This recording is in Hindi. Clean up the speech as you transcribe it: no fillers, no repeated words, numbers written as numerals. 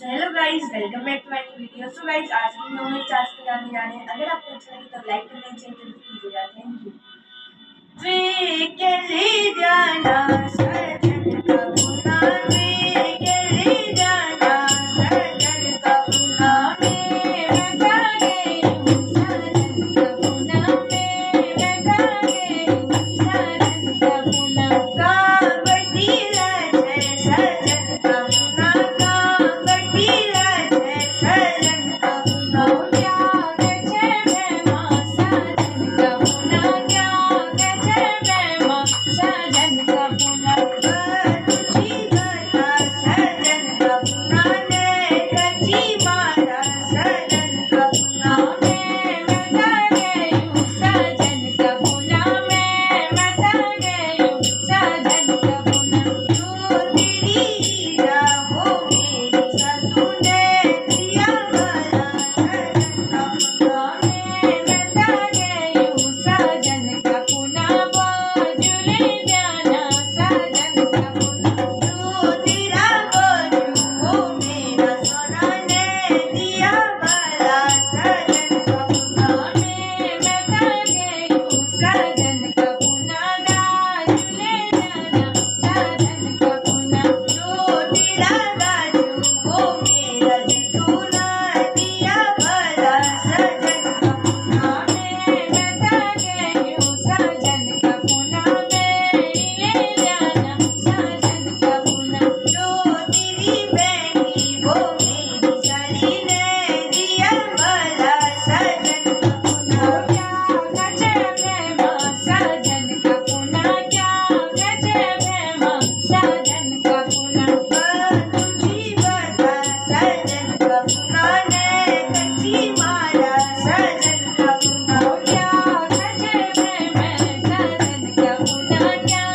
So hello guys, welcome back to my new video. So guys, आज की वीडियो में टास्क लगाने जा रहे हैं। अगर आपको अच्छा लगे तो लाइक करना, शेयर कीजिएगा। Thank you. वे के ले जाना सजन का गुना, वे के ले जाना सजन का गुना, मैं गा गई हूँ सजन का गुना, मैं गा गई हूँ सजन का गुना। कागटी लजे सजन का गुना, कागटी लजे सजन का गुना, क्या गजे में माँ सजन का गुना, क्या गजे में माँ सजन का गुना। तुझी बता सजन का गुना ने, कची मारा सजन का गुना, मैं गा गई हूँ सजन का गुना, मैं गा गई हूँ सजन का गुना। तू तेरी राहों मेरी सासू ने दिया भला सजन का गुना, मैं गा गई हूँ सजन का गुना, बाजू ले जाना सजन का गुना। तू तेरा बाजू वो मेरा सोना ने दिया भला सजन का गुना, मैं गा गई हूँ सजन का गुना, बाजू ले जाना सजन का गुना। तू तेरा बाजू वो मेरा जितूना दिया भला सजन का गुना, मैं गा गई हूँ सजन का गुना, ले जाना सजन का गुना। जो तेरी बहनी वो मेरी साली ने दिया भला सजन का गुना, क्या गजब है माँ सजन का गुना, क्या गजब है माँ सजन का गुना। तुझी बता सजन का गुना ने, कच्ची मारा सजन का गुना, क्या गजब है मैं सजन का गुना, क्या